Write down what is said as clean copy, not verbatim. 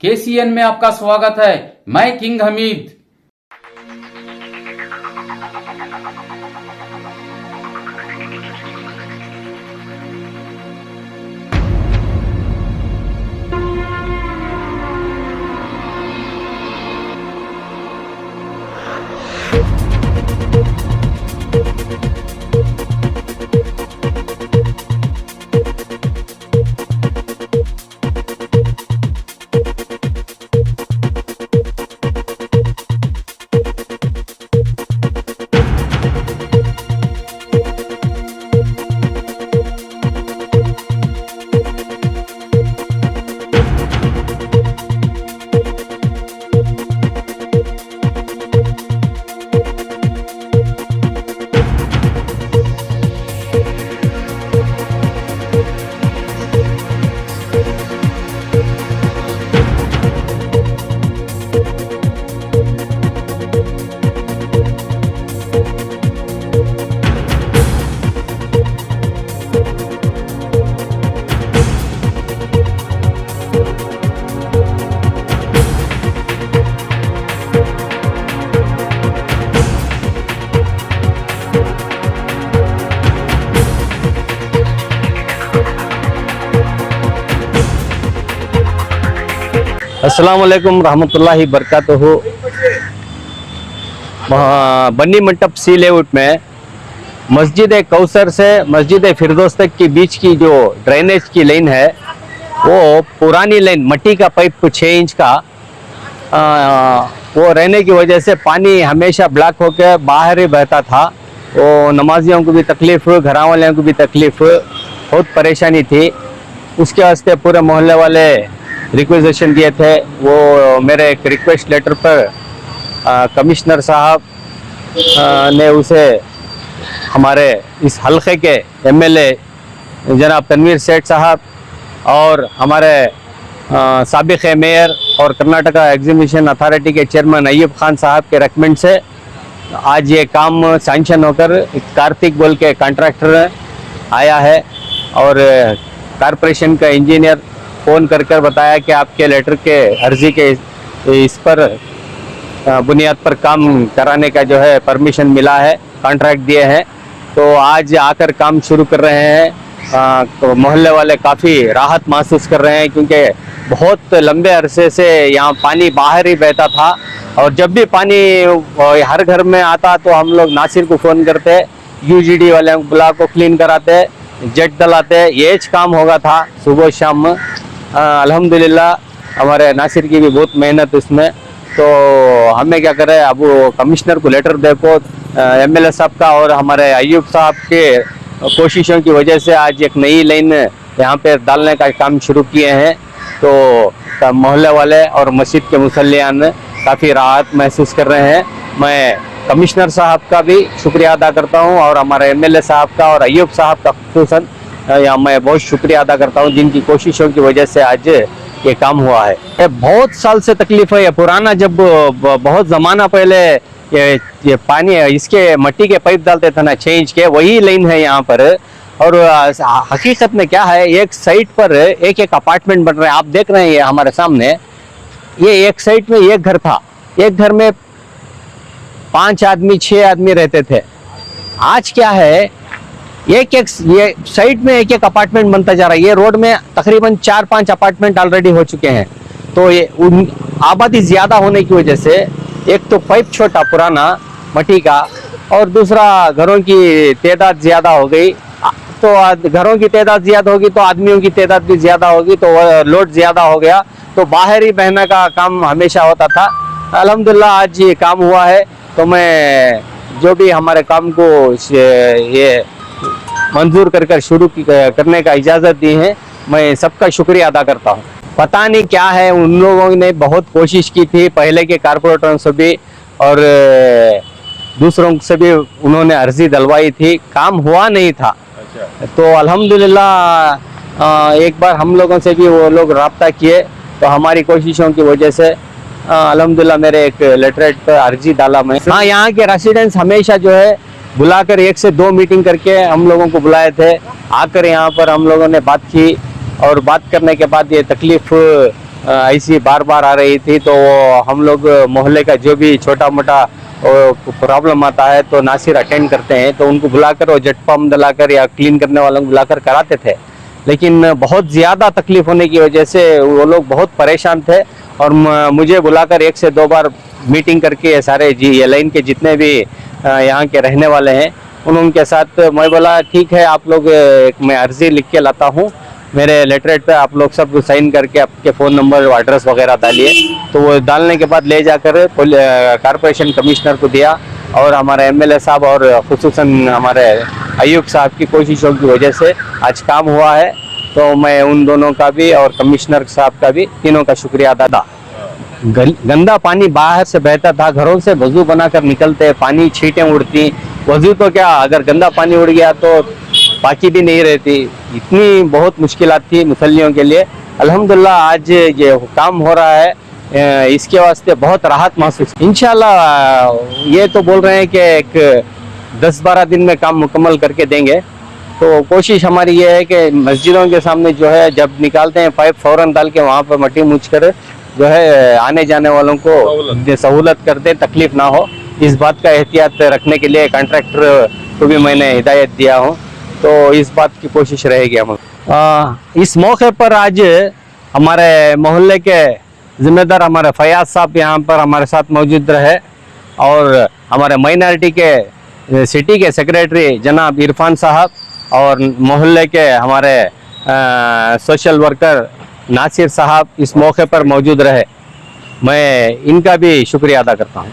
KCN में आपका स्वागत है। मैं किंग हमीद। अस्सलामुअलैकुम रहमतुल्लाहि बरकातुहू। बन्नी मंटप सी लेआउट में मस्जिद कौसर से मस्जिद फिरदौस तक के बीच की जो ड्रेनेज की लाइन है वो पुरानी लाइन मट्टी का पाइप 6 इंच का वो रहने की वजह से पानी हमेशा ब्लॉक होकर बाहर ही बहता था। वो नमाजियों को भी तकलीफ, घर वालों को भी तकलीफ, बहुत परेशानी थी। उसके वास्ते पूरे मोहल्ले वाले रिक्वेजेशन दिए थे। वो मेरे एक रिक्वेस्ट लेटर पर कमिश्नर साहब ने उसे हमारे इस हलके के एमएलए जनाब तनवीर सेठ साहब और हमारे साबिक मेयर और कर्नाटका एग्जीबिशन अथॉरिटी के चेयरमैन अय्यूब खान साहब के रेकमेंड से आज ये काम सैंक्शन होकर कार्तिक बोल के कॉन्ट्रैक्टर आया है। और कारपोरेशन का इंजीनियर फ़ोन कर बताया कि आपके लेटर के अर्जी के इस पर बुनियाद पर काम कराने का जो है परमिशन मिला है, कॉन्ट्रैक्ट दिए हैं। तो आज आकर काम शुरू कर रहे हैं। तो मोहल्ले वाले काफ़ी राहत महसूस कर रहे हैं क्योंकि बहुत लंबे अरसे से यहाँ पानी बाहर ही बहता था और जब भी पानी हर घर में आता तो हम लोग नासिर को फ़ोन करते, यूजीडी वाले ब्लॉक को क्लीन कराते, जेट डलाते, ये काम होगा था सुबह शाम। अल्हम्दुलिल्लाह हमारे नासिर की भी बहुत मेहनत इसमें। तो हमें क्या करें, अब वो कमिश्नर को लेटर देखो एमएलए साहब का और हमारे अय्यूब साहब के कोशिशों की वजह से आज एक नई लाइन यहाँ पे डालने का काम शुरू किए हैं। तो मोहल्ले वाले और मस्जिद के मुसल्लियान काफ़ी राहत महसूस कर रहे हैं। मैं कमिश्नर साहब का भी शुक्रिया अदा करता हूँ और हमारे एमएलए साहब का और अय्यूब साहब का खुसूसन या मैं बहुत शुक्रिया अदा करता हूँ जिनकी कोशिशों की वजह से आज ये काम हुआ है। ये बहुत साल से तकलीफ है। ये पुराना जब बहुत ज़माना पहले ये पानी इसके मट्टी के पाइप डालते थे ना 6 इंच के, वही लाइन है यहाँ पर। और हकीकत में क्या है, एक साइड पर एक एक अपार्टमेंट बन रहे हैं। आप देख रहे हैं ये हमारे सामने, ये एक साइड में एक घर था, एक घर में 5 आदमी 6 आदमी रहते थे। आज क्या है, एक ये साइड में एक एक अपार्टमेंट बनता जा रहा है। ये रोड में तकरीबन 4-5 अपार्टमेंट ऑलरेडी हो चुके हैं। तो ये आबादी ज़्यादा होने की वजह से एक तो पाइप छोटा पुराना मट्टी का और दूसरा घरों की तादाद ज़्यादा हो गई। तो घरों की तादाद ज़्यादा होगी तो आदमियों की तादाद भी ज़्यादा होगी, तो लोड ज़्यादा हो गया। तो बाहर ही बहने का काम हमेशा होता था। अल्हम्दुलिल्लाह आज ये काम हुआ है। तो मैं जो भी हमारे काम को ये मंजूर कर शुरू करने का इजाज़त दी है, मैं सबका शुक्रिया अदा करता हूँ। पता नहीं क्या है, उन लोगों ने बहुत कोशिश की थी पहले के कारपोरेटरों से भी और दूसरों से भी उन्होंने अर्जी डलवाई थी, काम हुआ नहीं था। तो अल्हम्दुलिल्लाह एक बार हम लोगों से भी वो लोग राब्ता किए तो हमारी कोशिशों की वजह से अल्हम्दुलिल्लाह मेरे एक लेटरेट पर अर्जी डाला मैं। हाँ, यहाँ के रेसिडेंट्स हमेशा जो है बुलाकर 1 से 2 मीटिंग करके हम लोगों को बुलाए थे। आकर यहाँ पर हम लोगों ने बात की और बात करने के बाद ये तकलीफ ऐसी बार बार आ रही थी, तो हम लोग मोहल्ले का जो भी छोटा मोटा प्रॉब्लम आता है तो नासिर अटेंड करते हैं, तो उनको बुलाकर और जेट पम्प दिलाकर या क्लीन करने वालों को बुलाकर कराते थे। लेकिन बहुत ज़्यादा तकलीफ होने की वजह से वो लोग बहुत परेशान थे और मुझे बुलाकर 1 से 2 बार मीटिंग करके ये सारे ये लाइन के जितने भी यहाँ के रहने वाले हैं उनके साथ मैं बोला ठीक है, आप लोग मैं अर्जी लिख के लाता हूँ, मेरे लेटरेट पे आप लोग सब साइन करके आपके फ़ोन नंबर एड्रेस वगैरह डालिए। तो वो डालने के बाद ले जाकर कारपोरेशन कमिश्नर को दिया और हमारे एमएलए साहब और खुसूसन हमारे अयूब साहब की कोशिशों की वजह से आज काम हुआ है। तो मैं उन दोनों का भी और कमिश्नर साहब का भी, तीनों का शुक्रिया अदा था। गंदा पानी बाहर से बहता था, घरों से वजू बनाकर निकलते, पानी छींटें उड़ती, वजू तो क्या अगर गंदा पानी उड़ गया तो बाकी भी नहीं रहती, इतनी बहुत मुश्किलात थी मुसल्लियों के लिए। अल्हम्दुलिल्लाह आज ये काम हो रहा है, इसके वास्ते बहुत राहत महसूस। इंशाल्लाह ये तो बोल रहे हैं कि एक 10-12 दिन में काम मुकम्मल करके देंगे। तो कोशिश हमारी ये है कि मस्जिदों के सामने जो है जब निकालते हैं पाइप फौरन डाल के वहाँ पर मट्टी मूछ कर जो है आने जाने वालों को सहूलत कर दे, तकलीफ ना हो, इस बात का एहतियात रखने के लिए कॉन्ट्रैक्टर को भी मैंने हिदायत दिया हूँ। तो इस बात की कोशिश रहेगी हम। इस मौके पर आज हमारे मोहल्ले के जिम्मेदार हमारे फयाज साहब यहाँ पर हमारे साथ मौजूद रहे और हमारे माइनॉरिटी के सिटी के सेक्रेटरी जनाब इरफान साहब और मोहल्ले के हमारे सोशल वर्कर नासिर साहब इस मौके पर मौजूद रहे। मैं इनका भी शुक्रिया अदा करता हूँ।